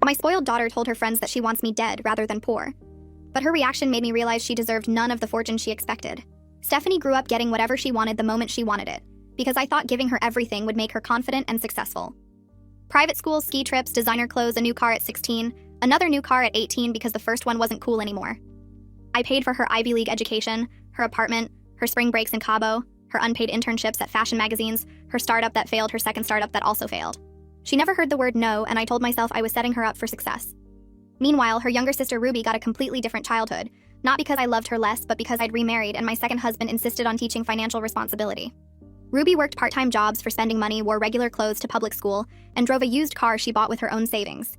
My spoiled daughter told her friends that she wants me dead rather than poor. But her reaction made me realize she deserved none of the fortune she expected. Stephanie grew up getting whatever she wanted the moment she wanted it, because I thought giving her everything would make her confident and successful. Private school, ski trips, designer clothes, a new car at 16, another new car at 18 because the first one wasn't cool anymore. I paid for her Ivy League education, her apartment, her spring breaks in Cabo, her unpaid internships at fashion magazines, her startup that failed, her second startup that also failed. She never heard the word no, and I told myself I was setting her up for success. Meanwhile, her younger sister Ruby got a completely different childhood, not because I loved her less, but because I'd remarried and my second husband insisted on teaching financial responsibility. Ruby worked part-time jobs for spending money, wore regular clothes to public school, and drove a used car she bought with her own savings.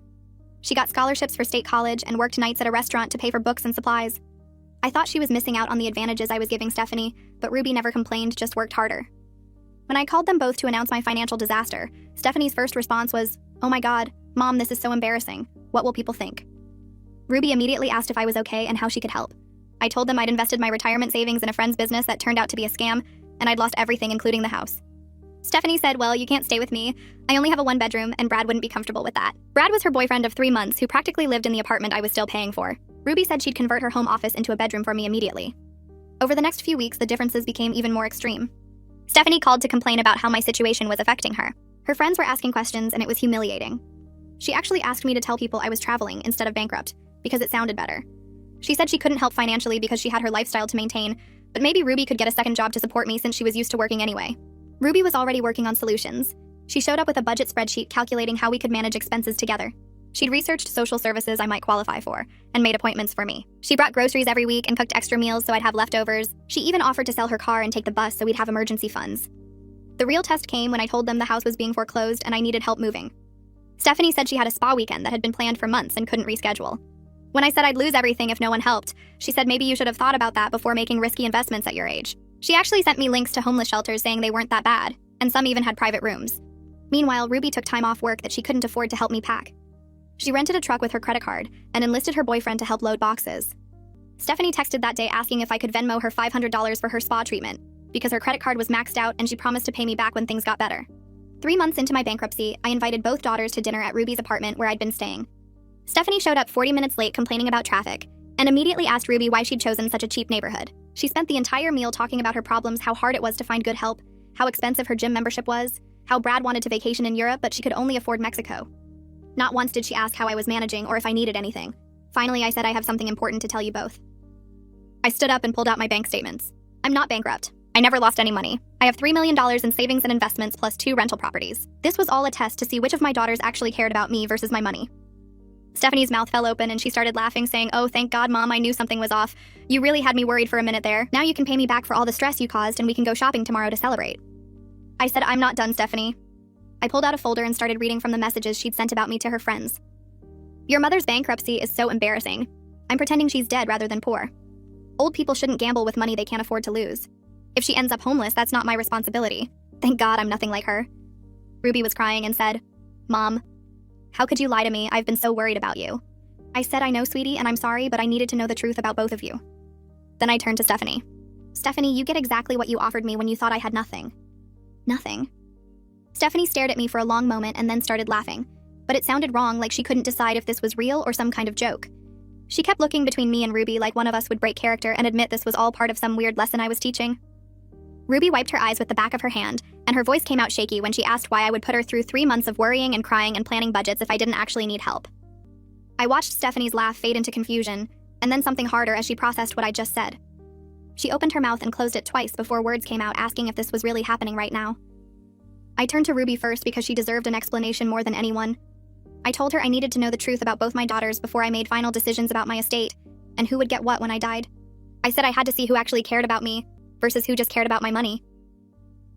She got scholarships for state college and worked nights at a restaurant to pay for books and supplies. I thought she was missing out on the advantages I was giving Stephanie, but Ruby never complained, just worked harder. When I called them both to announce my financial disaster, Stephanie's first response was, "Oh my God, Mom, this is so embarrassing. What will people think?" Ruby immediately asked if I was okay and how she could help. I told them I'd invested my retirement savings in a friend's business that turned out to be a scam, and I'd lost everything, including the house. Stephanie said, "Well, you can't stay with me. I only have a one-bedroom, and Brad wouldn't be comfortable with that." Brad was her boyfriend of 3 months who practically lived in the apartment I was still paying for. Ruby said she'd convert her home office into a bedroom for me immediately. Over the next few weeks, the differences became even more extreme. Stephanie called to complain about how my situation was affecting her. Her friends were asking questions, and it was humiliating. She actually asked me to tell people I was traveling instead of bankrupt, because it sounded better. She said she couldn't help financially because she had her lifestyle to maintain, but maybe Ruby could get a second job to support me since she was used to working anyway. Ruby was already working on solutions. She showed up with a budget spreadsheet calculating how we could manage expenses together. She'd researched social services I might qualify for, and made appointments for me. She brought groceries every week and cooked extra meals so I'd have leftovers. She even offered to sell her car and take the bus so we'd have emergency funds. The real test came when I told them the house was being foreclosed and I needed help moving. Stephanie said she had a spa weekend that had been planned for months and couldn't reschedule. When I said I'd lose everything if no one helped, she said maybe you should have thought about that before making risky investments at your age. She actually sent me links to homeless shelters saying they weren't that bad, and some even had private rooms. Meanwhile, Ruby took time off work that she couldn't afford to help me pack. She rented a truck with her credit card and enlisted her boyfriend to help load boxes. Stephanie texted that day asking if I could Venmo her $500 for her spa treatment, because her credit card was maxed out and she promised to pay me back when things got better. 3 months into my bankruptcy, I invited both daughters to dinner at Ruby's apartment where I'd been staying. Stephanie showed up 40 minutes late complaining about traffic, and immediately asked Ruby why she'd chosen such a cheap neighborhood. She spent the entire meal talking about her problems, how hard it was to find good help, how expensive her gym membership was, how Brad wanted to vacation in Europe but she could only afford Mexico. Not once did she ask how I was managing or if I needed anything. Finally, I said I have something important to tell you both. I stood up and pulled out my bank statements. I'm not bankrupt. I never lost any money. I have $3 million in savings and investments plus 2 rental properties. This was all a test to see which of my daughters actually cared about me versus my money. Stephanie's mouth fell open and she started laughing, saying, "Oh, thank God, Mom, I knew something was off. You really had me worried for a minute there. Now you can pay me back for all the stress you caused and we can go shopping tomorrow to celebrate." I said, "I'm not done, Stephanie." I pulled out a folder and started reading from the messages she'd sent about me to her friends. "Your mother's bankruptcy is so embarrassing. I'm pretending she's dead rather than poor. Old people shouldn't gamble with money they can't afford to lose. If she ends up homeless, that's not my responsibility. Thank God I'm nothing like her." Ruby was crying and said, "Mom, how could you lie to me? I've been so worried about you." I said, "I know, sweetie, and I'm sorry, but I needed to know the truth about both of you." Then I turned to Stephanie. "Stephanie, you get exactly what you offered me when you thought I had nothing." "Nothing." Stephanie stared at me for a long moment and then started laughing, but it sounded wrong, like she couldn't decide if this was real or some kind of joke. She kept looking between me and Ruby like one of us would break character and admit this was all part of some weird lesson I was teaching. Ruby wiped her eyes with the back of her hand, and her voice came out shaky when she asked why I would put her through 3 months of worrying and crying and planning budgets if I didn't actually need help. I watched Stephanie's laugh fade into confusion, and then something harder as she processed what I just said. She opened her mouth and closed it twice before words came out asking if this was really happening right now. I turned to Ruby first because she deserved an explanation more than anyone. I told her I needed to know the truth about both my daughters before I made final decisions about my estate, and who would get what when I died. I said I had to see who actually cared about me, versus who just cared about my money.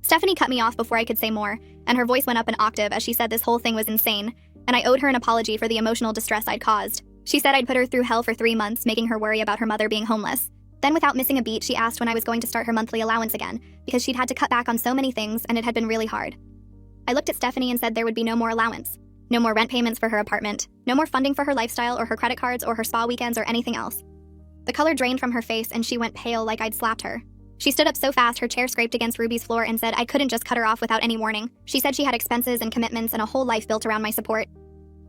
Stephanie cut me off before I could say more, and her voice went up an octave as she said this whole thing was insane, and I owed her an apology for the emotional distress I'd caused. She said I'd put her through hell for 3 months, making her worry about her mother being homeless. Then, without missing a beat, she asked when I was going to start her monthly allowance again, because she'd had to cut back on so many things and it had been really hard. I looked at Stephanie and said there would be no more allowance, no more rent payments for her apartment, no more funding for her lifestyle or her credit cards or her spa weekends or anything else. The color drained from her face and she went pale like I'd slapped her. She stood up so fast her chair scraped against Ruby's floor and said I couldn't just cut her off without any warning. She said she had expenses and commitments and a whole life built around my support.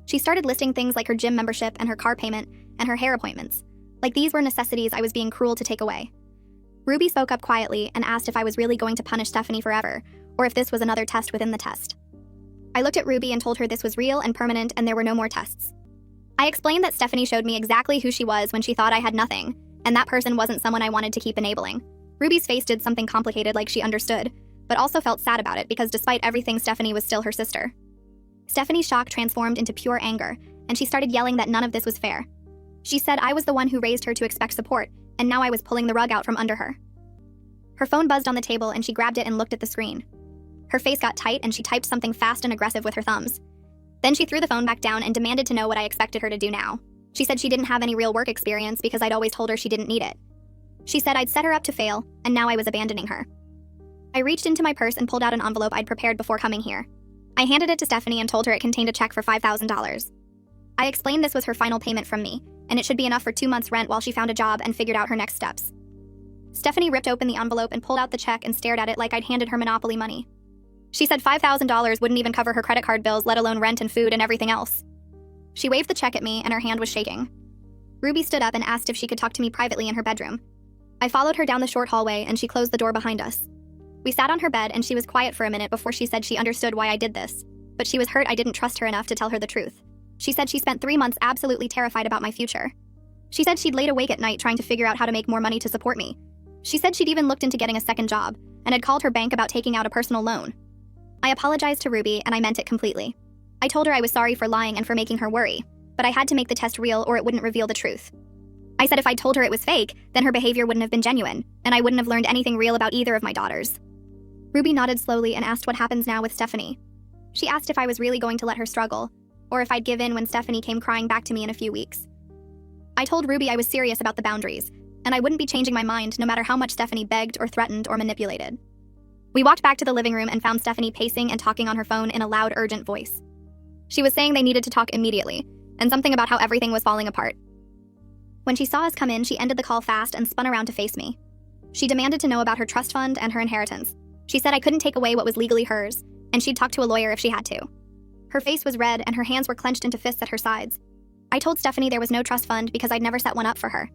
She started listing things like her gym membership and her car payment and her hair appointments. Like these were necessities I was being cruel to take away. Ruby spoke up quietly and asked if I was really going to punish Stephanie forever, or if this was another test within the test. I looked at Ruby and told her this was real and permanent and there were no more tests. I explained that Stephanie showed me exactly who she was when she thought I had nothing, and that person wasn't someone I wanted to keep enabling. Ruby's face did something complicated like she understood, but also felt sad about it because despite everything, Stephanie was still her sister. Stephanie's shock transformed into pure anger, and she started yelling that none of this was fair. She said I was the one who raised her to expect support, and now I was pulling the rug out from under her. Her phone buzzed on the table and she grabbed it and looked at the screen. Her face got tight and she typed something fast and aggressive with her thumbs. Then she threw the phone back down and demanded to know what I expected her to do now. She said she didn't have any real work experience because I'd always told her she didn't need it. She said I'd set her up to fail, and now I was abandoning her. I reached into my purse and pulled out an envelope I'd prepared before coming here. I handed it to Stephanie and told her it contained a check for $5,000. I explained this was her final payment from me, and it should be enough for 2 months' rent while she found a job and figured out her next steps. Stephanie ripped open the envelope and pulled out the check and stared at it like I'd handed her Monopoly money. She said $5,000 wouldn't even cover her credit card bills, let alone rent and food and everything else. She waved the check at me and her hand was shaking. Ruby stood up and asked if she could talk to me privately in her bedroom. I followed her down the short hallway and she closed the door behind us. We sat on her bed and she was quiet for a minute before she said she understood why I did this, but she was hurt I didn't trust her enough to tell her the truth. She said she spent 3 months absolutely terrified about my future. She said she'd laid awake at night trying to figure out how to make more money to support me. She said she'd even looked into getting a second job and had called her bank about taking out a personal loan. I apologized to Ruby and I meant it completely. I told her I was sorry for lying and for making her worry, but I had to make the test real or it wouldn't reveal the truth. I said if I told her it was fake, then her behavior wouldn't have been genuine, and I wouldn't have learned anything real about either of my daughters. Ruby nodded slowly and asked what happens now with Stephanie. She asked if I was really going to let her struggle, or if I'd give in when Stephanie came crying back to me in a few weeks. I told Ruby I was serious about the boundaries, and I wouldn't be changing my mind no matter how much Stephanie begged or threatened or manipulated. We walked back to the living room and found Stephanie pacing and talking on her phone in a loud, urgent voice. She was saying they needed to talk immediately, and something about how everything was falling apart. When she saw us come in, she ended the call fast and spun around to face me. She demanded to know about her trust fund and her inheritance. She said I couldn't take away what was legally hers, and she'd talk to a lawyer if she had to. Her face was red and her hands were clenched into fists at her sides. I told Stephanie there was no trust fund because I'd never set one up for her.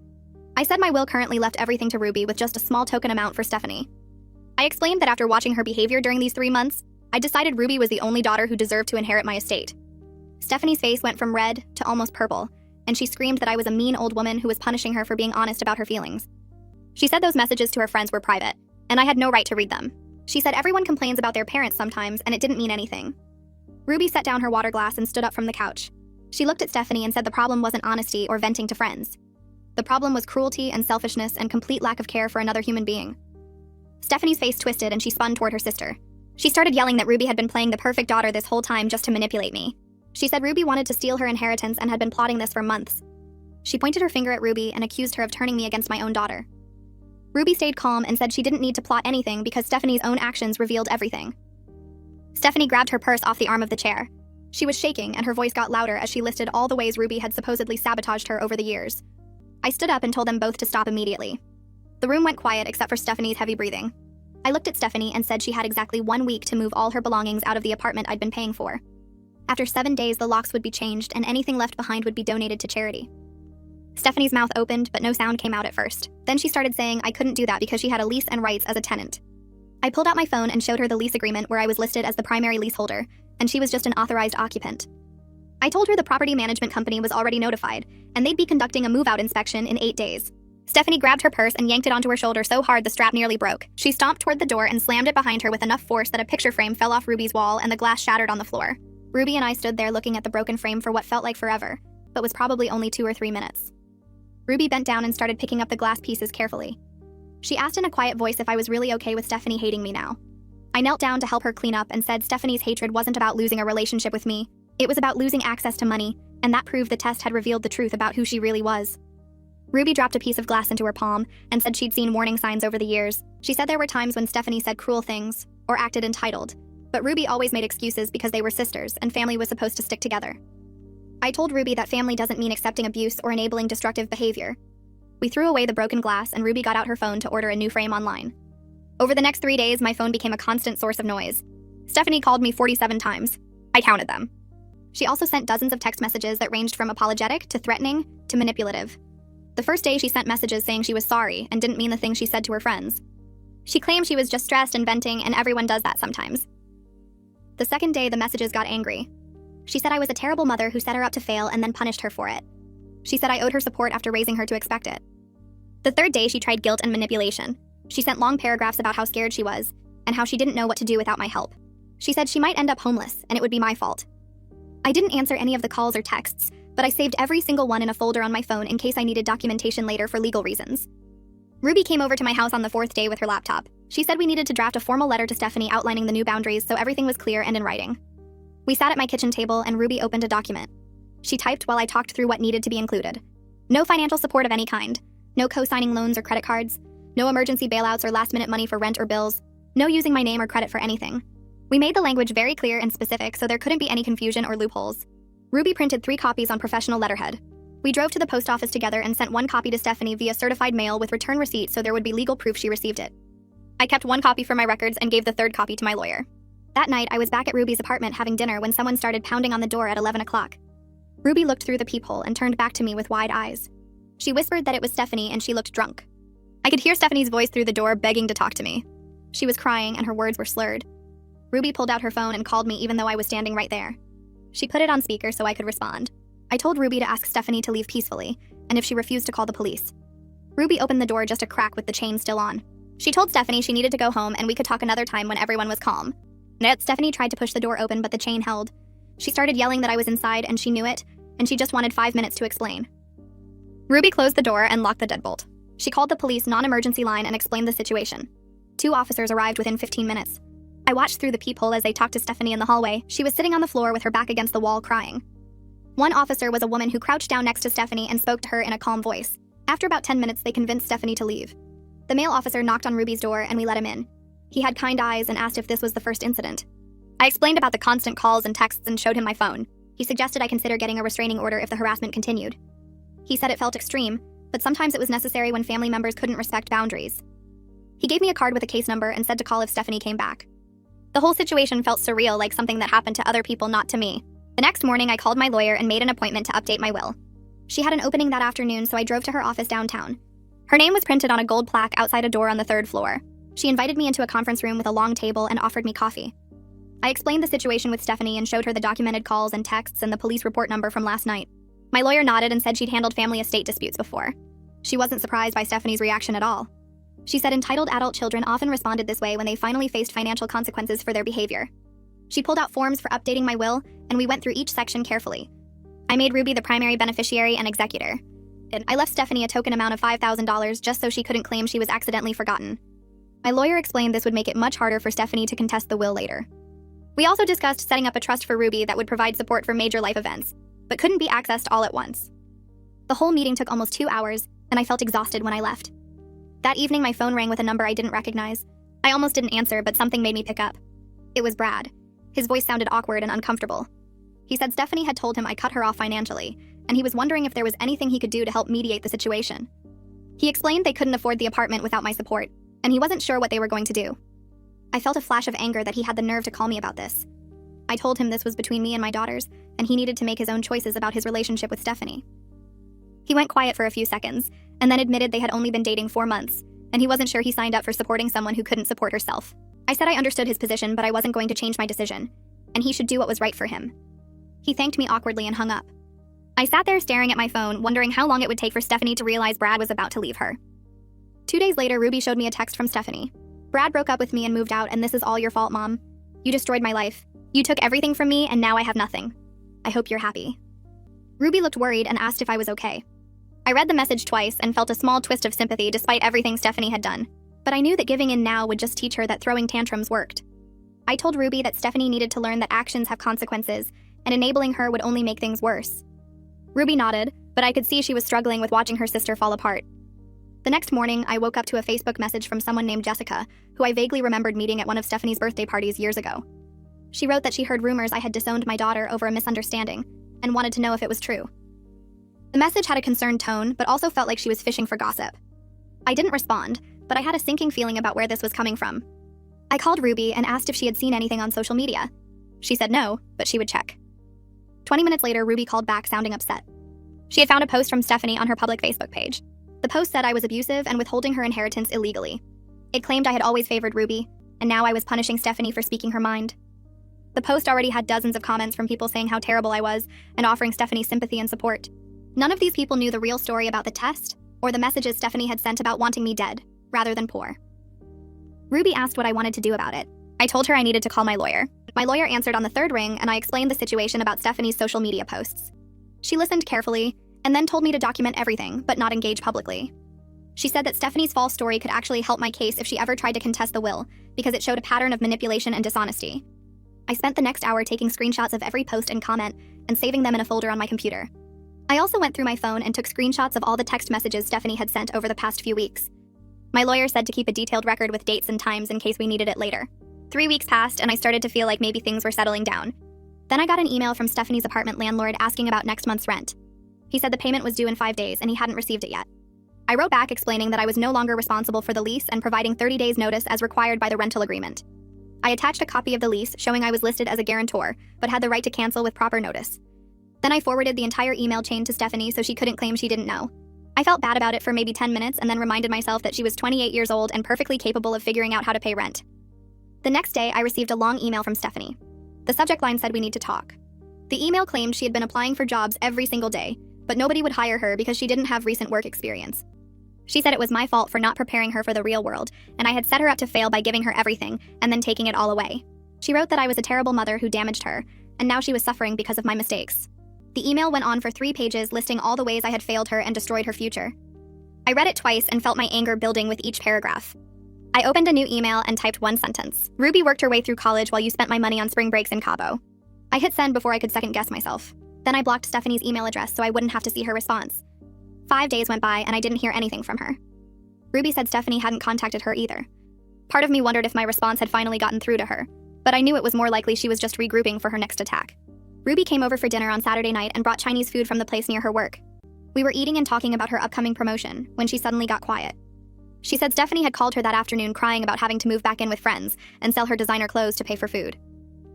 I said my will currently left everything to Ruby with just a small token amount for Stephanie. I explained that after watching her behavior during these 3 months, I decided Ruby was the only daughter who deserved to inherit my estate. Stephanie's face went from red to almost purple, and she screamed that I was a mean old woman who was punishing her for being honest about her feelings. She said those messages to her friends were private, and I had no right to read them. She said everyone complains about their parents sometimes, and it didn't mean anything. Ruby set down her water glass and stood up from the couch. She looked at Stephanie and said the problem wasn't honesty or venting to friends. The problem was cruelty and selfishness and complete lack of care for another human being. Stephanie's face twisted and she spun toward her sister. She started yelling that Ruby had been playing the perfect daughter this whole time just to manipulate me. She said Ruby wanted to steal her inheritance and had been plotting this for months. She pointed her finger at Ruby and accused her of turning me against my own daughter. Ruby stayed calm and said she didn't need to plot anything because Stephanie's own actions revealed everything. Stephanie grabbed her purse off the arm of the chair. She was shaking and her voice got louder as she listed all the ways Ruby had supposedly sabotaged her over the years. I stood up and told them both to stop immediately. The room went quiet except for Stephanie's heavy breathing. I looked at Stephanie and said she had exactly 1 week to move all her belongings out of the apartment I'd been paying for. After 7 days, the locks would be changed and anything left behind would be donated to charity. Stephanie's mouth opened, but no sound came out at first. Then she started saying I couldn't do that because she had a lease and rights as a tenant. I pulled out my phone and showed her the lease agreement where I was listed as the primary leaseholder, and she was just an authorized occupant. I told her the property management company was already notified, and they'd be conducting a move-out inspection in 8 days. Stephanie grabbed her purse and yanked it onto her shoulder so hard the strap nearly broke. She stomped toward the door and slammed it behind her with enough force that a picture frame fell off Ruby's wall and the glass shattered on the floor. Ruby and I stood there looking at the broken frame for what felt like forever, but was probably only 2 or 3 minutes. Ruby bent down and started picking up the glass pieces carefully. She asked in a quiet voice if I was really okay with Stephanie hating me now. I knelt down to help her clean up and said Stephanie's hatred wasn't about losing a relationship with me. It was about losing access to money, and that proved the test had revealed the truth about who she really was. Ruby dropped a piece of glass into her palm and said she'd seen warning signs over the years. She said there were times when Stephanie said cruel things or acted entitled, but Ruby always made excuses because they were sisters and family was supposed to stick together. I told Ruby that family doesn't mean accepting abuse or enabling destructive behavior. We threw away the broken glass and Ruby got out her phone to order a new frame online. Over the next 3 days, my phone became a constant source of noise. Stephanie called me 47 times. I counted them. She also sent dozens of text messages that ranged from apologetic to threatening to manipulative. The first day she sent messages saying she was sorry and didn't mean the things she said to her friends. She claimed she was just stressed and venting, and everyone does that sometimes. The second day, the messages got angry. She said I was a terrible mother who set her up to fail and then punished her for it. She said I owed her support after raising her to expect it. The third day, she tried guilt and manipulation. She sent long paragraphs about how scared she was and how she didn't know what to do without my help. She said she might end up homeless and it would be my fault. I didn't answer any of the calls or texts, but I saved every single one in a folder on my phone in case I needed documentation later for legal reasons. Ruby came over to my house on the fourth day with her laptop. She said we needed to draft a formal letter to Stephanie outlining the new boundaries so everything was clear and in writing. We sat at my kitchen table and Ruby opened a document. She typed while I talked through what needed to be included. No financial support of any kind. No co-signing loans or credit cards. No emergency bailouts or last-minute money for rent or bills. No using my name or credit for anything. We made the language very clear and specific so there couldn't be any confusion or loopholes. Ruby printed 3 copies on professional letterhead. We drove to the post office together and sent 1 copy to Stephanie via certified mail with return receipt so there would be legal proof she received it. I kept 1 copy for my records and gave the 3rd copy to my lawyer. That night, I was back at Ruby's apartment having dinner when someone started pounding on the door at 11 o'clock. Ruby looked through the peephole and turned back to me with wide eyes. She whispered that it was Stephanie and she looked drunk. I could hear Stephanie's voice through the door begging to talk to me. She was crying and her words were slurred. Ruby pulled out her phone and called me even though I was standing right there. She put it on speaker so I could respond. I told Ruby to ask Stephanie to leave peacefully, and if she refused to call the police. Ruby opened the door just a crack with the chain still on. She told Stephanie she needed to go home and we could talk another time when everyone was calm. Stephanie tried to push the door open but the chain held. She started yelling that I was inside and she knew it, and she just wanted 5 minutes to explain. Ruby closed the door and locked the deadbolt. She called the police non-emergency line and explained the situation. 2 officers arrived within 15 minutes. I watched through the peephole as they talked to Stephanie in the hallway. She was sitting on the floor with her back against the wall crying. One officer was a woman who crouched down next to Stephanie and spoke to her in a calm voice. After about 10 minutes, they convinced Stephanie to leave. The male officer knocked on Ruby's door and we let him in. He had kind eyes and asked if this was the first incident. I explained about the constant calls and texts and showed him my phone. He suggested I consider getting a restraining order if the harassment continued. He said it felt extreme, but sometimes it was necessary when family members couldn't respect boundaries. He gave me a card with a case number and said to call if Stephanie came back. The whole situation felt surreal, like something that happened to other people, not to me. The next morning, I called my lawyer and made an appointment to update my will. She had an opening that afternoon, so I drove to her office downtown. Her name was printed on a gold plaque outside a door on the 3rd floor. She invited me into a conference room with a long table and offered me coffee. I explained the situation with Stephanie and showed her the documented calls and texts and the police report number from last night. My lawyer nodded and said she'd handled family estate disputes before. She wasn't surprised by Stephanie's reaction at all. She said entitled adult children often responded this way when they finally faced financial consequences for their behavior. She pulled out forms for updating my will, and we went through each section carefully. I made Ruby the primary beneficiary and executor. I left Stephanie a token amount of $5,000 just so she couldn't claim she was accidentally forgotten. My lawyer explained this would make it much harder for Stephanie to contest the will later. We also discussed setting up a trust for Ruby that would provide support for major life events, but couldn't be accessed all at once. The whole meeting took almost 2 hours, and I felt exhausted when I left. That evening, my phone rang with a number I didn't recognize. I almost didn't answer, but something made me pick up. It was Brad. His voice sounded awkward and uncomfortable. He said Stephanie had told him I cut her off financially, and he was wondering if there was anything he could do to help mediate the situation. He explained they couldn't afford the apartment without my support, and he wasn't sure what they were going to do. I felt a flash of anger that he had the nerve to call me about this. I told him this was between me and my daughters, and he needed to make his own choices about his relationship with Stephanie. He went quiet for a few seconds, and then admitted they had only been dating 4 months, and he wasn't sure he signed up for supporting someone who couldn't support herself. I said I understood his position, but I wasn't going to change my decision, and he should do what was right for him. He thanked me awkwardly and hung up. I sat there staring at my phone, wondering how long it would take for Stephanie to realize Brad was about to leave her. 2 days later, Ruby showed me a text from Stephanie. Brad broke up with me and moved out, and this is all your fault, Mom. You destroyed my life. You took everything from me, and now I have nothing. I hope you're happy. Ruby looked worried and asked if I was okay. I read the message twice and felt a small twist of sympathy despite everything Stephanie had done, but I knew that giving in now would just teach her that throwing tantrums worked. I told Ruby that Stephanie needed to learn that actions have consequences, and enabling her would only make things worse. Ruby nodded, but I could see she was struggling with watching her sister fall apart. The next morning, I woke up to a Facebook message from someone named Jessica, who I vaguely remembered meeting at one of Stephanie's birthday parties years ago. She wrote that she heard rumors I had disowned my daughter over a misunderstanding, and wanted to know if it was true. The message had a concerned tone, but also felt like she was fishing for gossip. I didn't respond, but I had a sinking feeling about where this was coming from. I called Ruby and asked if she had seen anything on social media. She said no, but she would check. 20 minutes later, Ruby called back sounding upset. She had found a post from Stephanie on her public Facebook page. The post said I was abusive and withholding her inheritance illegally. It claimed I had always favored Ruby, and now I was punishing Stephanie for speaking her mind. The post already had dozens of comments from people saying how terrible I was and offering Stephanie sympathy and support. None of these people knew the real story about the test or the messages Stephanie had sent about wanting me dead, rather than poor. Ruby asked what I wanted to do about it. I told her I needed to call my lawyer. My lawyer answered on the third ring, and I explained the situation about Stephanie's social media posts. She listened carefully, and then told me to document everything, but not engage publicly. She said that Stephanie's false story could actually help my case if she ever tried to contest the will, because it showed a pattern of manipulation and dishonesty. I spent the next hour taking screenshots of every post and comment, and saving them in a folder on my computer. I also went through my phone and took screenshots of all the text messages Stephanie had sent over the past few weeks. My lawyer said to keep a detailed record with dates and times in case we needed it later. 3 weeks passed, and I started to feel like maybe things were settling down. Then I got an email from Stephanie's apartment landlord asking about next month's rent. He said the payment was due in 5 days, and he hadn't received it yet. I wrote back explaining that I was no longer responsible for the lease and providing 30 days notice as required by the rental agreement. I attached a copy of the lease showing I was listed as a guarantor, but had the right to cancel with proper notice. Then I forwarded the entire email chain to Stephanie so she couldn't claim she didn't know. I felt bad about it for maybe 10 minutes and then reminded myself that she was 28 years old and perfectly capable of figuring out how to pay rent. The next day, I received a long email from Stephanie. The subject line said we need to talk. The email claimed she had been applying for jobs every single day, but nobody would hire her because she didn't have recent work experience. She said it was my fault for not preparing her for the real world, and I had set her up to fail by giving her everything and then taking it all away. She wrote that I was a terrible mother who damaged her, and now she was suffering because of my mistakes. The email went on for 3 pages listing all the ways I had failed her and destroyed her future. I read it twice and felt my anger building with each paragraph. I opened a new email and typed one sentence. Ruby worked her way through college while you spent my money on spring breaks in Cabo. I hit send before I could second guess myself. Then I blocked Stephanie's email address so I wouldn't have to see her response. 5 days went by and I didn't hear anything from her. Ruby said Stephanie hadn't contacted her either. Part of me wondered if my response had finally gotten through to her, but I knew it was more likely she was just regrouping for her next attack. Ruby came over for dinner on Saturday night and brought Chinese food from the place near her work. We were eating and talking about her upcoming promotion when she suddenly got quiet. She said Stephanie had called her that afternoon crying about having to move back in with friends and sell her designer clothes to pay for food.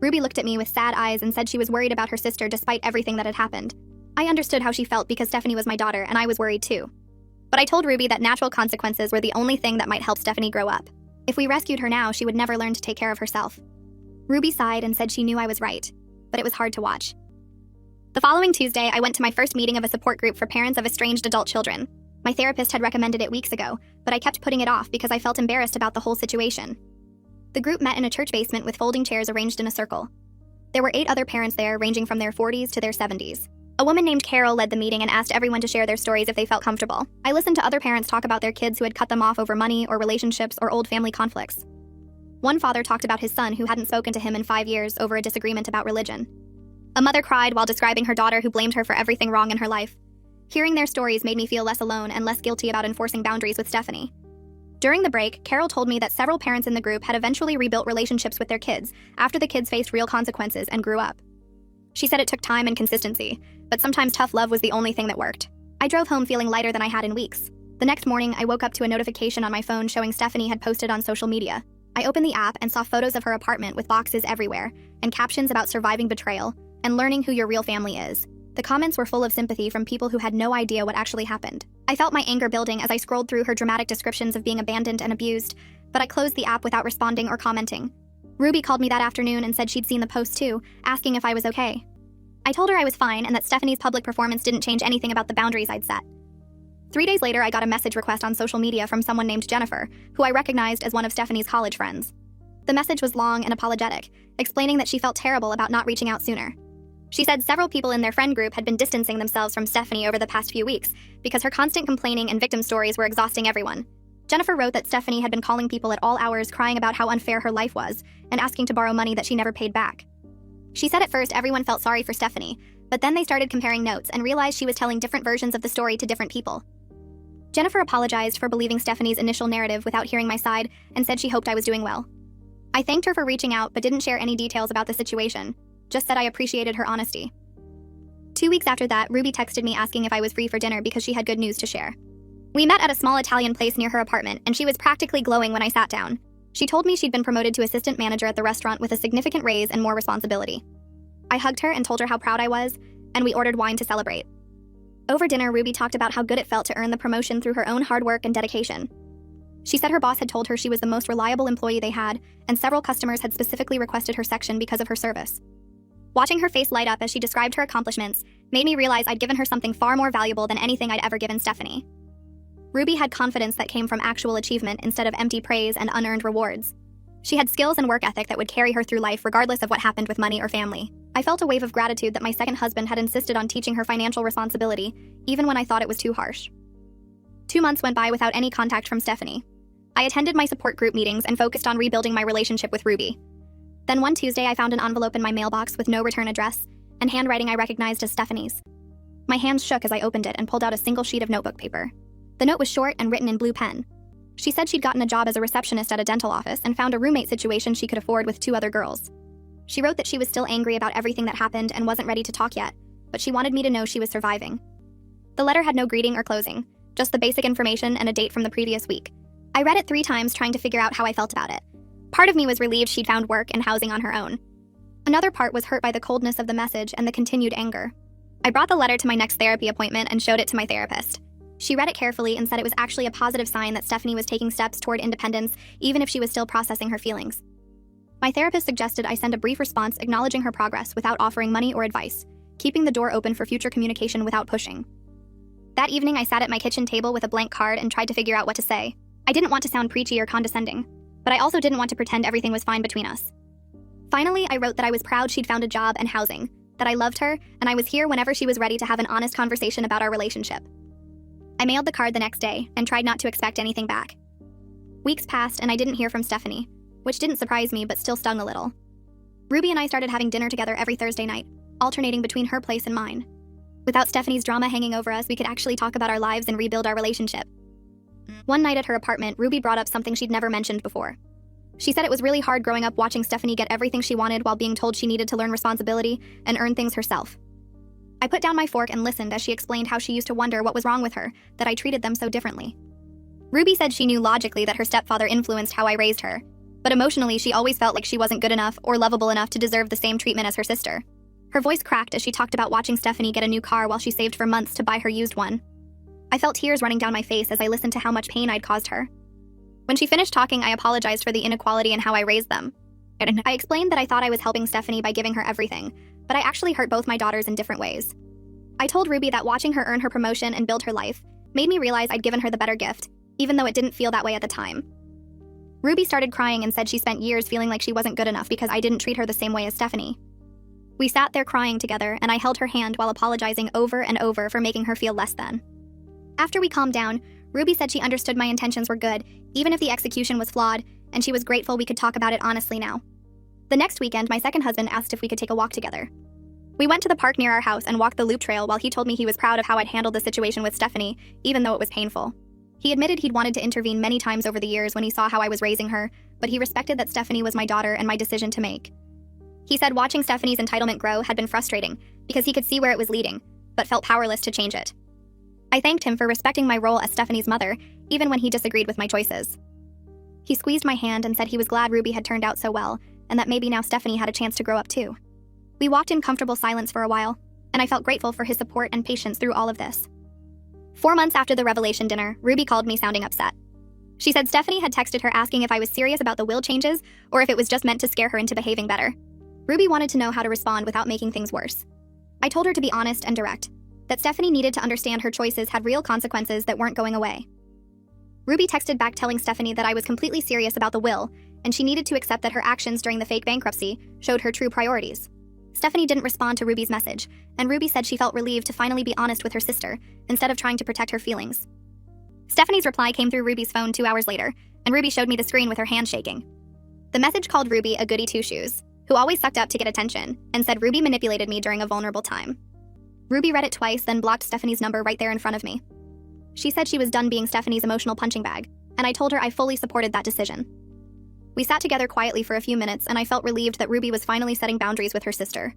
Ruby looked at me with sad eyes and said she was worried about her sister despite everything that had happened. I understood how she felt because Stephanie was my daughter and I was worried too. But I told Ruby that natural consequences were the only thing that might help Stephanie grow up. If we rescued her now, she would never learn to take care of herself. Ruby sighed and said she knew I was right, but it was hard to watch. The following Tuesday, I went to my first meeting of a support group for parents of estranged adult children. My therapist had recommended it weeks ago, but I kept putting it off because I felt embarrassed about the whole situation. The group met in a church basement with folding chairs arranged in a circle. There were 8 other parents there, ranging from their 40s to their 70s. A woman named Carol led the meeting and asked everyone to share their stories if they felt comfortable. I listened to other parents talk about their kids who had cut them off over money or relationships or old family conflicts. One father talked about his son who hadn't spoken to him in 5 years over a disagreement about religion. A mother cried while describing her daughter who blamed her for everything wrong in her life. Hearing their stories made me feel less alone and less guilty about enforcing boundaries with Stephanie. During the break, Carol told me that several parents in the group had eventually rebuilt relationships with their kids after the kids faced real consequences and grew up. She said it took time and consistency, but sometimes tough love was the only thing that worked. I drove home feeling lighter than I had in weeks. The next morning, I woke up to a notification on my phone showing Stephanie had posted on social media. I opened the app and saw photos of her apartment with boxes everywhere and captions about surviving betrayal and learning who your real family is. The comments were full of sympathy from people who had no idea what actually happened. I felt my anger building as I scrolled through her dramatic descriptions of being abandoned and abused, but I closed the app without responding or commenting. Ruby called me that afternoon and said she'd seen the post too, asking if I was okay. I told her I was fine and that Stephanie's public performance didn't change anything about the boundaries I'd set. 3 days later, I got a message request on social media from someone named Jennifer, who I recognized as one of Stephanie's college friends. The message was long and apologetic, explaining that she felt terrible about not reaching out sooner. She said several people in their friend group had been distancing themselves from Stephanie over the past few weeks because her constant complaining and victim stories were exhausting everyone. Jennifer wrote that Stephanie had been calling people at all hours crying about how unfair her life was and asking to borrow money that she never paid back. She said at first everyone felt sorry for Stephanie, but then they started comparing notes and realized she was telling different versions of the story to different people. Jennifer apologized for believing Stephanie's initial narrative without hearing my side and said she hoped I was doing well. I thanked her for reaching out but didn't share any details about the situation, just said I appreciated her honesty. 2 weeks after that, Ruby texted me asking if I was free for dinner because she had good news to share. We met at a small Italian place near her apartment, and she was practically glowing when I sat down. She told me she'd been promoted to assistant manager at the restaurant with a significant raise and more responsibility. I hugged her and told her how proud I was, and we ordered wine to celebrate. Over dinner, Ruby talked about how good it felt to earn the promotion through her own hard work and dedication. She said her boss had told her she was the most reliable employee they had, and several customers had specifically requested her section because of her service. Watching her face light up as she described her accomplishments made me realize I'd given her something far more valuable than anything I'd ever given Stephanie. Ruby had confidence that came from actual achievement instead of empty praise and unearned rewards. She had skills and work ethic that would carry her through life regardless of what happened with money or family. I felt a wave of gratitude that my second husband had insisted on teaching her financial responsibility, even when I thought it was too harsh. 2 months went by without any contact from Stephanie. I attended my support group meetings and focused on rebuilding my relationship with Ruby. Then one Tuesday, I found an envelope in my mailbox with no return address and handwriting I recognized as Stephanie's. My hands shook as I opened it and pulled out a single sheet of notebook paper. The note was short and written in blue pen. She said she'd gotten a job as a receptionist at a dental office and found a roommate situation she could afford with 2 other girls. She wrote that she was still angry about everything that happened and wasn't ready to talk yet, but she wanted me to know she was surviving. The letter had no greeting or closing, just the basic information and a date from the previous week. I read it 3 times trying to figure out how I felt about it. Part of me was relieved she'd found work and housing on her own. Another part was hurt by the coldness of the message and the continued anger. I brought the letter to my next therapy appointment and showed it to my therapist. She read it carefully and said it was actually a positive sign that Stephanie was taking steps toward independence, even if she was still processing her feelings. My therapist suggested I send a brief response acknowledging her progress without offering money or advice, keeping the door open for future communication without pushing. That evening, I sat at my kitchen table with a blank card and tried to figure out what to say. I didn't want to sound preachy or condescending, but I also didn't want to pretend everything was fine between us. Finally, I wrote that I was proud she'd found a job and housing, that I loved her, and I was here whenever she was ready to have an honest conversation about our relationship. I mailed the card the next day and tried not to expect anything back. Weeks passed and I didn't hear from Stephanie, which didn't surprise me but still stung a little. Ruby and I started having dinner together every Thursday night, alternating between her place and mine. Without Stephanie's drama hanging over us, we could actually talk about our lives and rebuild our relationship. One night at her apartment, Ruby brought up something she'd never mentioned before. She said it was really hard growing up watching Stephanie get everything she wanted while being told she needed to learn responsibility and earn things herself. I put down my fork and listened as she explained how she used to wonder what was wrong with her, that I treated them so differently. Ruby said she knew logically that her stepfather influenced how I raised her, but emotionally she always felt like she wasn't good enough or lovable enough to deserve the same treatment as her sister. Her voice cracked as she talked about watching Stephanie get a new car while she saved for months to buy her used one. I felt tears running down my face as I listened to how much pain I'd caused her. When she finished talking, I apologized for the inequality in how I raised them. I explained that I thought I was helping Stephanie by giving her everything, but I actually hurt both my daughters in different ways. I told Ruby that watching her earn her promotion and build her life made me realize I'd given her the better gift, even though it didn't feel that way at the time. Ruby started crying and said she spent years feeling like she wasn't good enough because I didn't treat her the same way as Stephanie. We sat there crying together, and I held her hand while apologizing over and over for making her feel less than. After we calmed down, Ruby said she understood my intentions were good, even if the execution was flawed, and she was grateful we could talk about it honestly now. The next weekend, my second husband asked if we could take a walk together. We went to the park near our house and walked the loop trail while he told me he was proud of how I'd handled the situation with Stephanie, even though it was painful. He admitted he'd wanted to intervene many times over the years when he saw how I was raising her, but he respected that Stephanie was my daughter and my decision to make. He said watching Stephanie's entitlement grow had been frustrating because he could see where it was leading, but felt powerless to change it. I thanked him for respecting my role as Stephanie's mother, even when he disagreed with my choices. He squeezed my hand and said he was glad Ruby had turned out so well, and that maybe now Stephanie had a chance to grow up too. We walked in comfortable silence for a while, and I felt grateful for his support and patience through all of this. 4 months after the revelation dinner, Ruby called me sounding upset. She said Stephanie had texted her asking if I was serious about the will changes or if it was just meant to scare her into behaving better. Ruby wanted to know how to respond without making things worse. I told her to be honest and direct, that Stephanie needed to understand her choices had real consequences that weren't going away. Ruby texted back telling Stephanie that I was completely serious about the will, and she needed to accept that her actions during the fake bankruptcy showed her true priorities. Stephanie didn't respond to Ruby's message, and Ruby said she felt relieved to finally be honest with her sister, instead of trying to protect her feelings. Stephanie's reply came through Ruby's phone 2 hours later, and Ruby showed me the screen with her hand shaking. The message called Ruby a goody two-shoes, who always sucked up to get attention, and said Ruby manipulated me during a vulnerable time. Ruby read it twice, then blocked Stephanie's number right there in front of me. She said she was done being Stephanie's emotional punching bag, and I told her I fully supported that decision. We sat together quietly for a few minutes, and I felt relieved that Ruby was finally setting boundaries with her sister.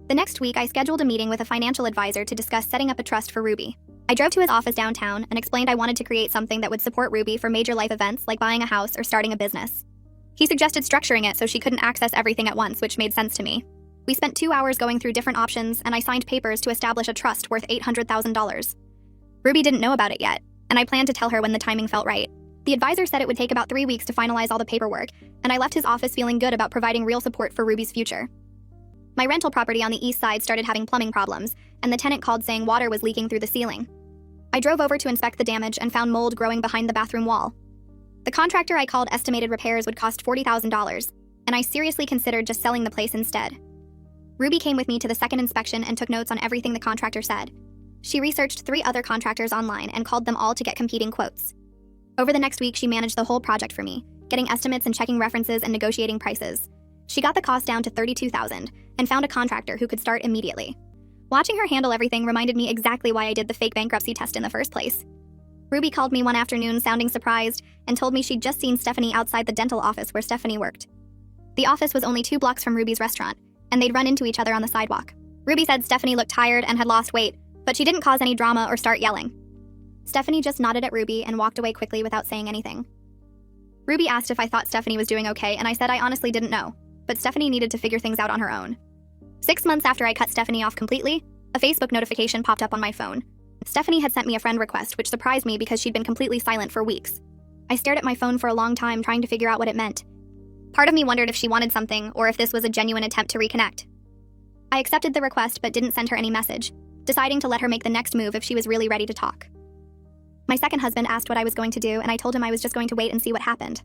The next week, I scheduled a meeting with a financial advisor to discuss setting up a trust for Ruby. I drove to his office downtown and explained I wanted to create something that would support Ruby for major life events like buying a house or starting a business. He suggested structuring it so she couldn't access everything at once, which made sense to me. We spent 2 hours going through different options, and I signed papers to establish a trust worth $800,000. Ruby didn't know about it yet, and I planned to tell her when the timing felt right. The advisor said it would take about 3 weeks to finalize all the paperwork, and I left his office feeling good about providing real support for Ruby's future. My rental property on the east side started having plumbing problems, and the tenant called saying water was leaking through the ceiling. I drove over to inspect the damage and found mold growing behind the bathroom wall. The contractor I called estimated repairs would cost $40,000, and I seriously considered just selling the place instead. Ruby came with me to the second inspection and took notes on everything the contractor said. She researched 3 other contractors online and called them all to get competing quotes. Over the next week, she managed the whole project for me, getting estimates and checking references and negotiating prices. She got the cost down to $32,000 and found a contractor who could start immediately. Watching her handle everything reminded me exactly why I did the fake bankruptcy test in the first place. Ruby called me one afternoon sounding surprised and told me she'd just seen Stephanie outside the dental office where Stephanie worked. The office was only 2 blocks from Ruby's restaurant, and they'd run into each other on the sidewalk. Ruby said Stephanie looked tired and had lost weight, but she didn't cause any drama or start yelling. Stephanie just nodded at Ruby and walked away quickly without saying anything. Ruby asked if I thought Stephanie was doing okay, and I said I honestly didn't know, but Stephanie needed to figure things out on her own. 6 months after I cut Stephanie off completely, a Facebook notification popped up on my phone. Stephanie had sent me a friend request, which surprised me because she'd been completely silent for weeks. I stared at my phone for a long time trying to figure out what it meant. Part of me wondered if she wanted something or if this was a genuine attempt to reconnect. I accepted the request but didn't send her any message, deciding to let her make the next move if she was really ready to talk. My second husband asked what I was going to do, and I told him I was just going to wait and see what happened.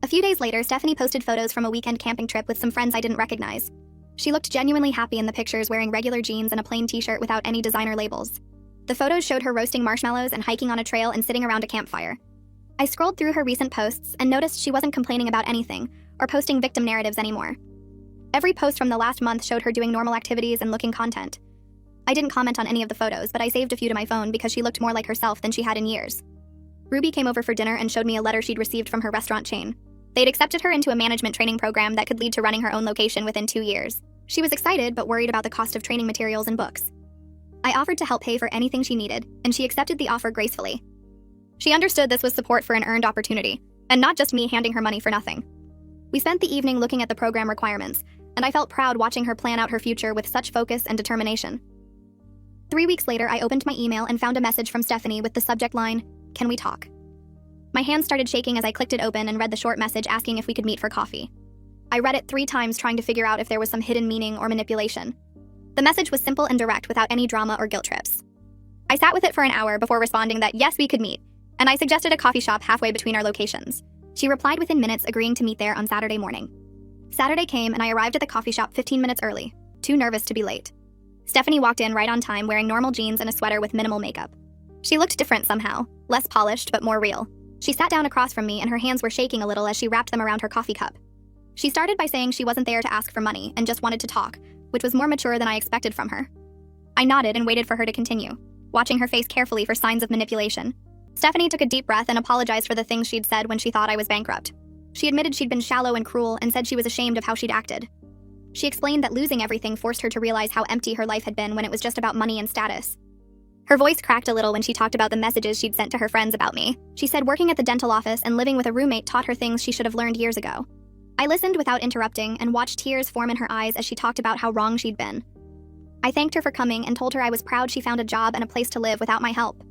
A few days later, Stephanie posted photos from a weekend camping trip with some friends I didn't recognize. She looked genuinely happy in the pictures, wearing regular jeans and a plain t-shirt without any designer labels. The photos showed her roasting marshmallows and hiking on a trail and sitting around a campfire. I scrolled through her recent posts and noticed she wasn't complaining about anything or posting victim narratives anymore. Every post from the last month showed her doing normal activities and looking content. I didn't comment on any of the photos, but I saved a few to my phone because she looked more like herself than she had in years. Ruby came over for dinner and showed me a letter she'd received from her restaurant chain. They'd accepted her into a management training program that could lead to running her own location within 2 years. She was excited but worried about the cost of training materials and books. I offered to help pay for anything she needed, and she accepted the offer gracefully. She understood this was support for an earned opportunity, and not just me handing her money for nothing. We spent the evening looking at the program requirements, and I felt proud watching her plan out her future with such focus and determination. 3 weeks later, I opened my email and found a message from Stephanie with the subject line, "Can we talk?" My hands started shaking as I clicked it open and read the short message asking if we could meet for coffee. I read it 3 times trying to figure out if there was some hidden meaning or manipulation. The message was simple and direct without any drama or guilt trips. I sat with it for an hour before responding that yes, we could meet, and I suggested a coffee shop halfway between our locations. She replied within minutes, agreeing to meet there on Saturday morning. Saturday came and I arrived at the coffee shop 15 minutes early, too nervous to be late. Stephanie walked in right on time wearing normal jeans and a sweater with minimal makeup. She looked different somehow, less polished but more real. She sat down across from me and her hands were shaking a little as she wrapped them around her coffee cup. She started by saying she wasn't there to ask for money and just wanted to talk, which was more mature than I expected from her. I nodded and waited for her to continue, watching her face carefully for signs of manipulation. Stephanie took a deep breath and apologized for the things she'd said when she thought I was bankrupt. She admitted she'd been shallow and cruel and said she was ashamed of how she'd acted. She explained that losing everything forced her to realize how empty her life had been when it was just about money and status. Her voice cracked a little when she talked about the messages she'd sent to her friends about me. She said working at the dental office and living with a roommate taught her things she should have learned years ago. I listened without interrupting and watched tears form in her eyes as she talked about how wrong she'd been. I thanked her for coming and told her I was proud she found a job and a place to live without my help.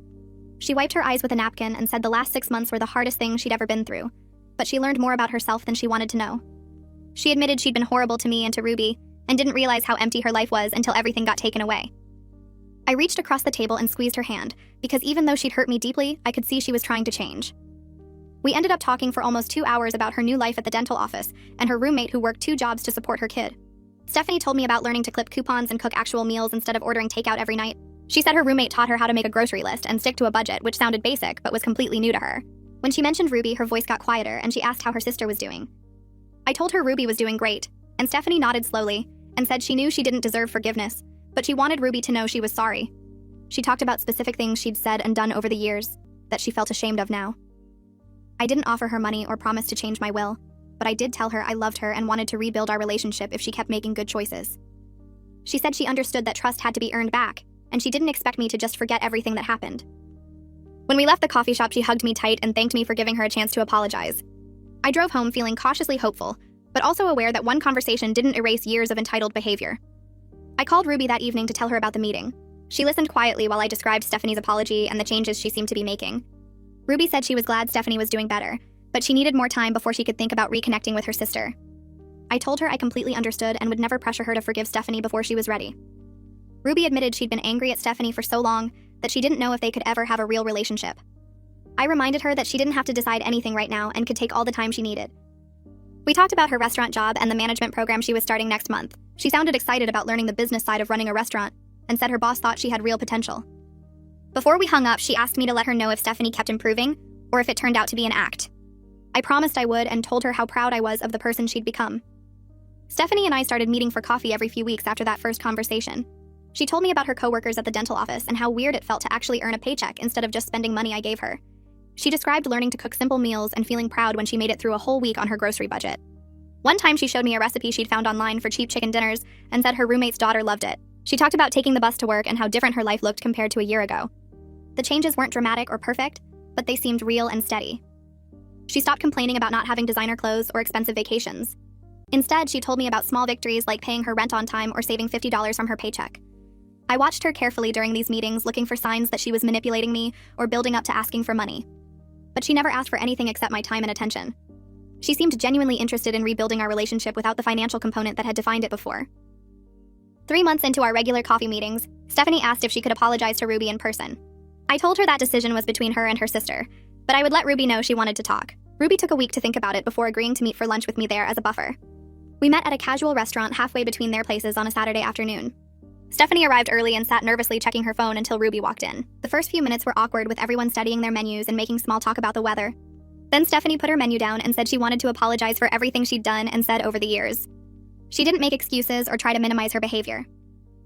She wiped her eyes with a napkin and said the last 6 months were the hardest thing she'd ever been through, but she learned more about herself than she wanted to know. She admitted she'd been horrible to me and to Ruby, and didn't realize how empty her life was until everything got taken away. I reached across the table and squeezed her hand, because even though she'd hurt me deeply, I could see she was trying to change. We ended up talking for almost 2 hours about her new life at the dental office and her roommate who worked 2 jobs to support her kid. Stephanie told me about learning to clip coupons and cook actual meals instead of ordering takeout every night. She said her roommate taught her how to make a grocery list and stick to a budget, which sounded basic but was completely new to her. When she mentioned Ruby, her voice got quieter and she asked how her sister was doing. I told her Ruby was doing great, and Stephanie nodded slowly and said she knew she didn't deserve forgiveness, but she wanted Ruby to know she was sorry. She talked about specific things she'd said and done over the years that she felt ashamed of now. I didn't offer her money or promise to change my will, but I did tell her I loved her and wanted to rebuild our relationship if she kept making good choices. She said she understood that trust had to be earned back, and she didn't expect me to just forget everything that happened. When we left the coffee shop, she hugged me tight and thanked me for giving her a chance to apologize. I drove home feeling cautiously hopeful, but also aware that one conversation didn't erase years of entitled behavior. I called Ruby that evening to tell her about the meeting. She listened quietly while I described Stephanie's apology and the changes she seemed to be making. Ruby said she was glad Stephanie was doing better, but she needed more time before she could think about reconnecting with her sister. I told her I completely understood and would never pressure her to forgive Stephanie before she was ready. Ruby admitted she'd been angry at Stephanie for so long that she didn't know if they could ever have a real relationship. I reminded her that she didn't have to decide anything right now and could take all the time she needed. We talked about her restaurant job and the management program she was starting next month. She sounded excited about learning the business side of running a restaurant and said her boss thought she had real potential. Before we hung up, she asked me to let her know if Stephanie kept improving or if it turned out to be an act. I promised I would and told her how proud I was of the person she'd become. Stephanie and I started meeting for coffee every few weeks after that first conversation. She told me about her coworkers at the dental office and how weird it felt to actually earn a paycheck instead of just spending money I gave her. She described learning to cook simple meals and feeling proud when she made it through a whole week on her grocery budget. One time she showed me a recipe she'd found online for cheap chicken dinners and said her roommate's daughter loved it. She talked about taking the bus to work and how different her life looked compared to a year ago. The changes weren't dramatic or perfect, but they seemed real and steady. She stopped complaining about not having designer clothes or expensive vacations. Instead, she told me about small victories like paying her rent on time or saving $50 from her paycheck. I watched her carefully during these meetings, looking for signs that she was manipulating me or building up to asking for money. But she never asked for anything except my time and attention. She seemed genuinely interested in rebuilding our relationship without the financial component that had defined it before. 3 months into our regular coffee meetings, Stephanie asked if she could apologize to Ruby in person. I told her that decision was between her and her sister, but I would let Ruby know she wanted to talk. Ruby took a week to think about it before agreeing to meet for lunch with me there as a buffer. We met at a casual restaurant halfway between their places on a Saturday afternoon. Stephanie arrived early and sat nervously checking her phone until Ruby walked in. The first few minutes were awkward with everyone studying their menus and making small talk about the weather. Then Stephanie put her menu down and said she wanted to apologize for everything she'd done and said over the years. She didn't make excuses or try to minimize her behavior.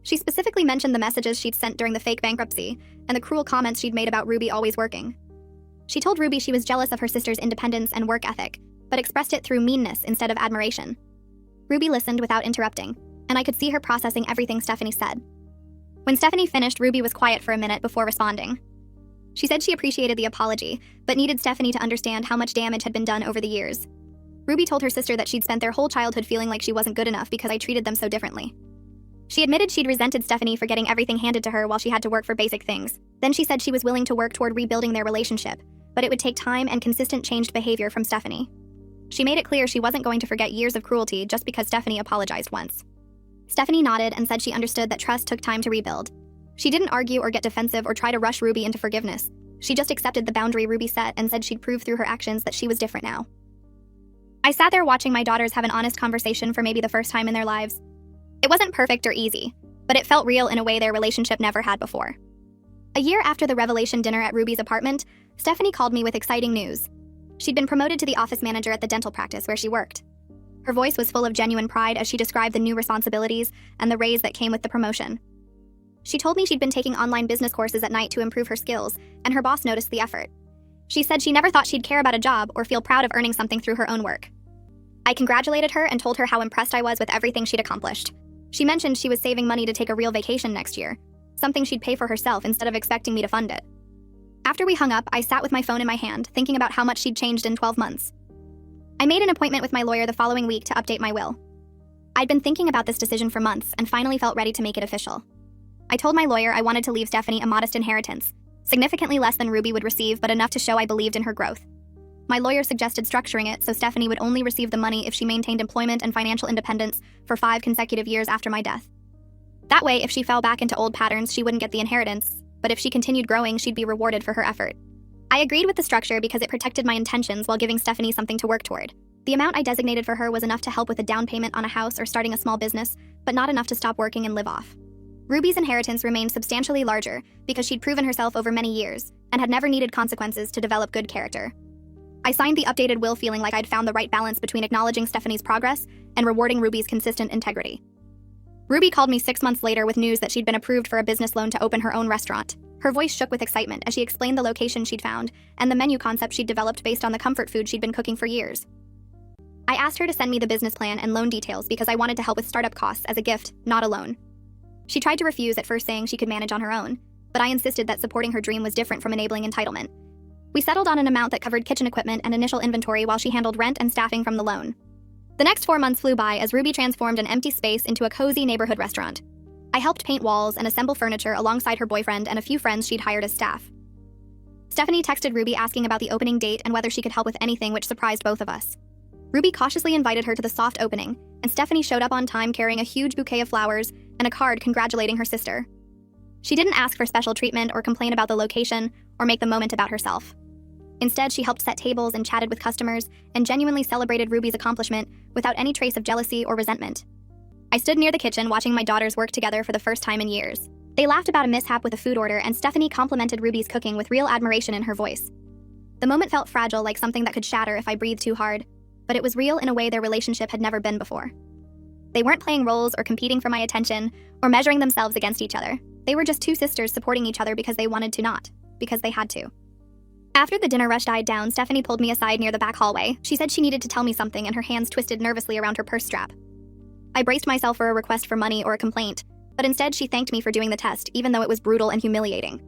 She specifically mentioned the messages she'd sent during the fake bankruptcy and the cruel comments she'd made about Ruby always working. She told Ruby she was jealous of her sister's independence and work ethic, but expressed it through meanness instead of admiration. Ruby listened without interrupting, and I could see her processing everything Stephanie said. When Stephanie finished, Ruby was quiet for a minute before responding. She said she appreciated the apology, but needed Stephanie to understand how much damage had been done over the years. Ruby told her sister that she'd spent their whole childhood feeling like she wasn't good enough because I treated them so differently. She admitted she'd resented Stephanie for getting everything handed to her while she had to work for basic things. Then she said she was willing to work toward rebuilding their relationship, but it would take time and consistent changed behavior from Stephanie. She made it clear she wasn't going to forget years of cruelty just because Stephanie apologized once. Stephanie nodded and said she understood that trust took time to rebuild. She didn't argue or get defensive or try to rush Ruby into forgiveness. She just accepted the boundary Ruby set and said she'd prove through her actions that she was different now. I sat there watching my daughters have an honest conversation for maybe the first time in their lives. It wasn't perfect or easy, but it felt real in a way their relationship never had before. A year after the revelation dinner at Ruby's apartment, Stephanie called me with exciting news. She'd been promoted to the office manager at the dental practice where she worked. Her voice was full of genuine pride as she described the new responsibilities and the raise that came with the promotion. She told me she'd been taking online business courses at night to improve her skills, and her boss noticed the effort. She said she never thought she'd care about a job or feel proud of earning something through her own work. I congratulated her and told her how impressed I was with everything she'd accomplished. She mentioned she was saving money to take a real vacation next year, something she'd pay for herself instead of expecting me to fund it. After we hung up, I sat with my phone in my hand, thinking about how much she'd changed in 12 months. I made an appointment with my lawyer the following week to update my will. I'd been thinking about this decision for months and finally felt ready to make it official. I told my lawyer I wanted to leave Stephanie a modest inheritance, significantly less than Ruby would receive, but enough to show I believed in her growth. My lawyer suggested structuring it so Stephanie would only receive the money if she maintained employment and financial independence for 5 consecutive years after my death. That way, if she fell back into old patterns, she wouldn't get the inheritance, but if she continued growing, she'd be rewarded for her effort. I agreed with the structure because it protected my intentions while giving Stephanie something to work toward. The amount I designated for her was enough to help with a down payment on a house or starting a small business, but not enough to stop working and live off. Ruby's inheritance remained substantially larger because she'd proven herself over many years and had never needed consequences to develop good character. I signed the updated will feeling like I'd found the right balance between acknowledging Stephanie's progress and rewarding Ruby's consistent integrity. Ruby called me 6 months later with news that she'd been approved for a business loan to open her own restaurant. Her voice shook with excitement as she explained the location she'd found and the menu concept she'd developed based on the comfort food she'd been cooking for years. I asked her to send me the business plan and loan details because I wanted to help with startup costs as a gift, not a loan. She tried to refuse at first, saying she could manage on her own, but I insisted that supporting her dream was different from enabling entitlement. We settled on an amount that covered kitchen equipment and initial inventory while she handled rent and staffing from the loan. The next 4 months flew by as Ruby transformed an empty space into a cozy neighborhood restaurant. I helped paint walls and assemble furniture alongside her boyfriend and a few friends she'd hired as staff. Stephanie texted Ruby asking about the opening date and whether she could help with anything, which surprised both of us. Ruby cautiously invited her to the soft opening, and Stephanie showed up on time carrying a huge bouquet of flowers and a card congratulating her sister. She didn't ask for special treatment or complain about the location or make the moment about herself. Instead, she helped set tables and chatted with customers and genuinely celebrated Ruby's accomplishment without any trace of jealousy or resentment. I stood near the kitchen watching my daughters work together for the first time in years. They laughed about a mishap with a food order, and Stephanie complimented Ruby's cooking with real admiration in her voice. The moment felt fragile, like something that could shatter if I breathed too hard, but it was real in a way their relationship had never been before. They weren't playing roles or competing for my attention or measuring themselves against each other. They were just two sisters supporting each other because they wanted to, not because they had to. After the dinner rush died down, Stephanie pulled me aside near the back hallway. She said she needed to tell me something, and her hands twisted nervously around her purse strap. I braced myself for a request for money or a complaint, but instead she thanked me for doing the test, even though it was brutal and humiliating.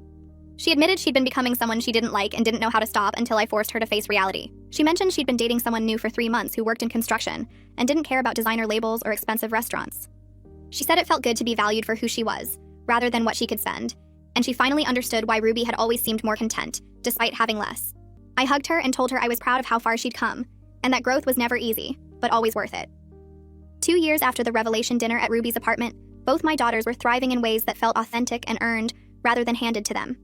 She admitted she'd been becoming someone she didn't like and didn't know how to stop until I forced her to face reality. She mentioned she'd been dating someone new for 3 months who worked in construction and didn't care about designer labels or expensive restaurants. She said it felt good to be valued for who she was, rather than what she could spend, and she finally understood why Ruby had always seemed more content, despite having less. I hugged her and told her I was proud of how far she'd come, and that growth was never easy, but always worth it. 2 years after the revelation dinner at Ruby's apartment, both my daughters were thriving in ways that felt authentic and earned, rather than handed to them.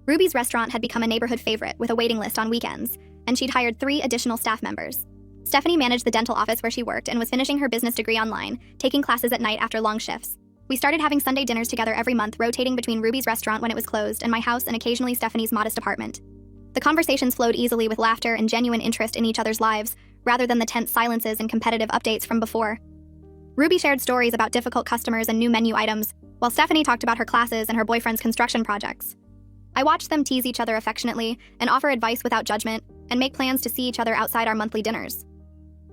Ruby's restaurant had become a neighborhood favorite with a waiting list on weekends, and she'd hired 3 additional staff members. Stephanie managed the dental office where she worked and was finishing her business degree online, taking classes at night after long shifts. We started having Sunday dinners together every month, rotating between Ruby's restaurant when it was closed and my house, and occasionally Stephanie's modest apartment. The conversations flowed easily with laughter and genuine interest in each other's lives, rather than the tense silences and competitive updates from before. Ruby shared stories about difficult customers and new menu items, while Stephanie talked about her classes and her boyfriend's construction projects. I watched them tease each other affectionately and offer advice without judgment, and make plans to see each other outside our monthly dinners.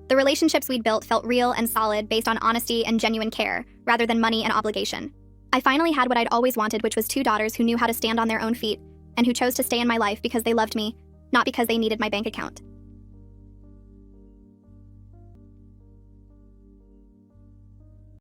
The relationships we'd built felt real and solid, based on honesty and genuine care, rather than money and obligation. I finally had what I'd always wanted, which was 2 daughters who knew how to stand on their own feet, and who chose to stay in my life because they loved me, not because they needed my bank account.